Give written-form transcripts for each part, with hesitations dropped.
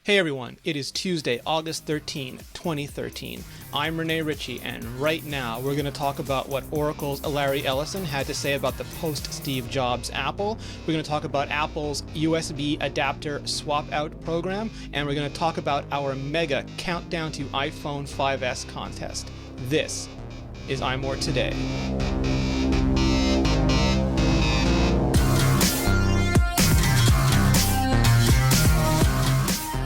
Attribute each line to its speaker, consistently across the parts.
Speaker 1: Hey everyone, it is Tuesday, August 13, 2013. I'm Rene, and right now we're going to talk about what Oracle's Larry Ellison had to say about the post-Steve Jobs Apple. We're going to talk about Apple's USB adapter swap-out program, and we're going to talk about our mega countdown to iPhone 5S contest. This is iMore Today.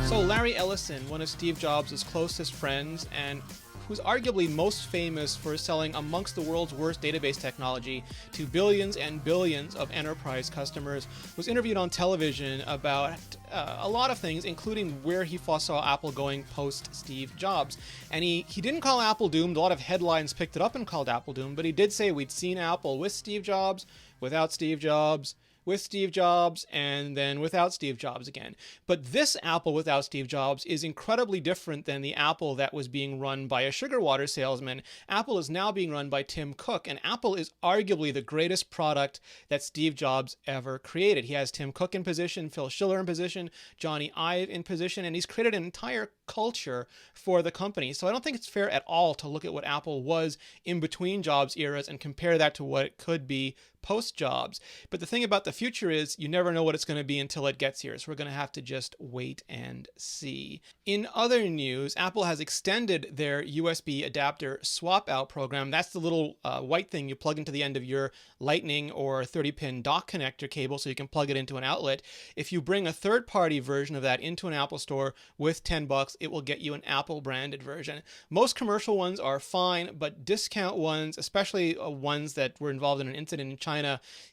Speaker 1: So Larry Ellison, one of Steve Jobs' closest friends, and who's arguably most famous for selling amongst the world's worst database technology to billions and billions of enterprise customers, was interviewed on television about a lot of things, including where he foresaw Apple going post-Steve Jobs. And he didn't call Apple doomed. A lot of headlines picked it up and called Apple doomed, but he did say we'd seen Apple with Steve Jobs, without Steve Jobs, with Steve Jobs, and then without Steve Jobs again. But this Apple without Steve Jobs is incredibly different than the Apple that was being run by a sugar water salesman. Apple is now being run by Tim Cook, and Apple is arguably the greatest product that Steve Jobs ever created. He has Tim Cook in position, Phil Schiller in position, Johnny Ive in position, and he's created an entire culture for the company. So I don't think it's fair at all to look at what Apple was in between Jobs eras and compare that to what it could be post-Jobs. But the thing about the future is you never know what it's going to be until it gets here. So we're going to have to just wait and see. In other news, Apple has extended their USB adapter swap-out program. That's the little white thing you plug into the end of your Lightning or 30-pin dock connector cable so you can plug it into an outlet. If you bring a third-party version of that into an Apple store with $10, it will get you an Apple-branded version. Most commercial ones are fine, but discount ones, especially ones that were involved in an incident in China,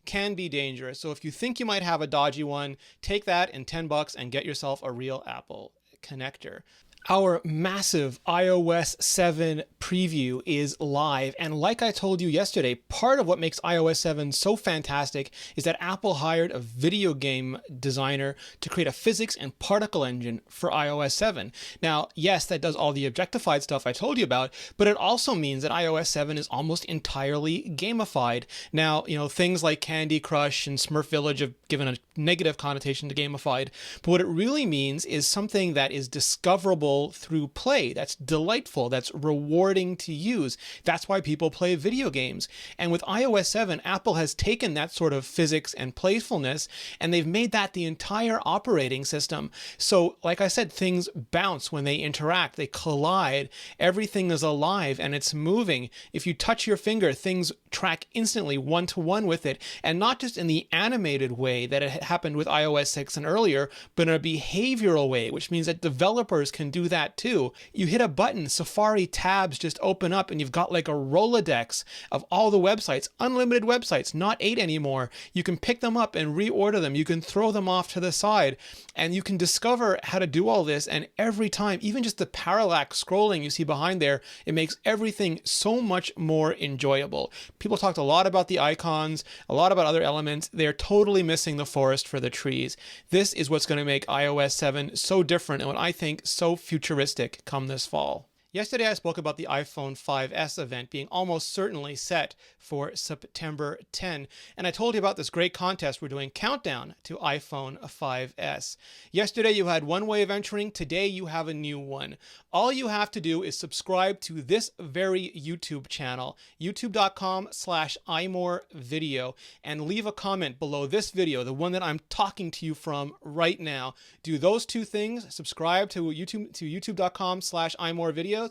Speaker 1: can be dangerous. So if you think you might have a dodgy one, take that and $10 and get yourself a real Apple connector. Our massive iOS 7 preview is live, and like I told you yesterday, part of what makes iOS 7 so fantastic is that Apple hired a video game designer to create a physics and particle engine for iOS 7. Now, yes, that does all the objectified stuff I told you about, but it also means that iOS 7 is almost entirely gamified. Now, things like Candy Crush and Smurf Village have given a negative connotation to gamified, but what it really means is something that is discoverable through play, that's delightful, that's rewarding to use. That's why people play video games. And with iOS 7, Apple has taken that sort of physics and playfulness, and they've made that the entire operating system. So, like I said, things bounce when they interact, they collide, everything is alive and it's moving. If you touch your finger, things track instantly one-to-one with it, and not just in the animated way that it happened with iOS 6 and earlier, but in a behavioral way, which means that developers can do that too. You hit a button, Safari tabs just open up, and you've got like a Rolodex of all the websites, unlimited websites, not 8 anymore. You can pick them up and reorder them. You can throw them off to the side, and you can discover how to do all this. And every time, even just the parallax scrolling you see behind there, it makes everything so much more enjoyable. People talked a lot about the icons, a lot about other elements. They're totally missing the forest for the trees. This is what's going to make iOS 7 so different and what I think so futuristic come this fall. Yesterday I spoke about the iPhone 5S event being almost certainly set for September 10, and I told you about this great contest we're doing, Countdown to iPhone 5S. Yesterday you had one way of entering, today you have a new one. All you have to do is subscribe to this very YouTube channel, youtube.com/iMore video, and leave a comment below this video, the one that I'm talking to you from right now. Do those two things, subscribe to youtube.com/iMore videos,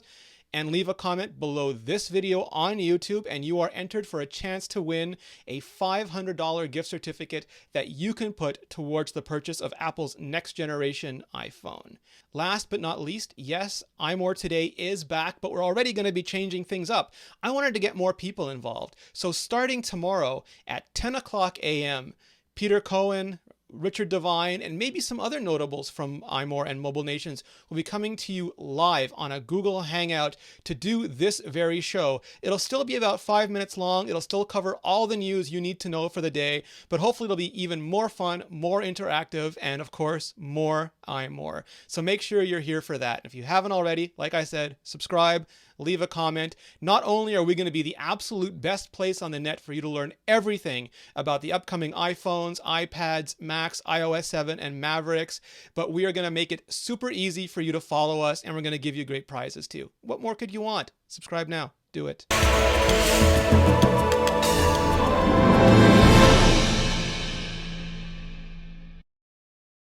Speaker 1: and leave a comment below this video on YouTube, and you are entered for a chance to win a $500 gift certificate that you can put towards the purchase of Apple's next generation iPhone. Last but not least, yes, iMore Today is back, but we're already going to be changing things up. I wanted to get more people involved. So starting tomorrow at 10 o'clock a.m., Peter Cohen, Richard Devine, and maybe some other notables from iMore and Mobile Nations will be coming to you live on a Google Hangout to do this very show. It'll still be about 5 minutes long. It'll still cover all the news you need to know for the day, but hopefully it'll be even more fun, more interactive, and of course, more iMore. So make sure you're here for that. If you haven't already, like I said, subscribe, leave a comment. Not only are we going to be the absolute best place on the net for you to learn everything about the upcoming iPhones, iPads, Macs, iOS 7, and Mavericks, but we are going to make it super easy for you to follow us, and we're going to give you great prizes too. What more could you want? Subscribe now. Do it.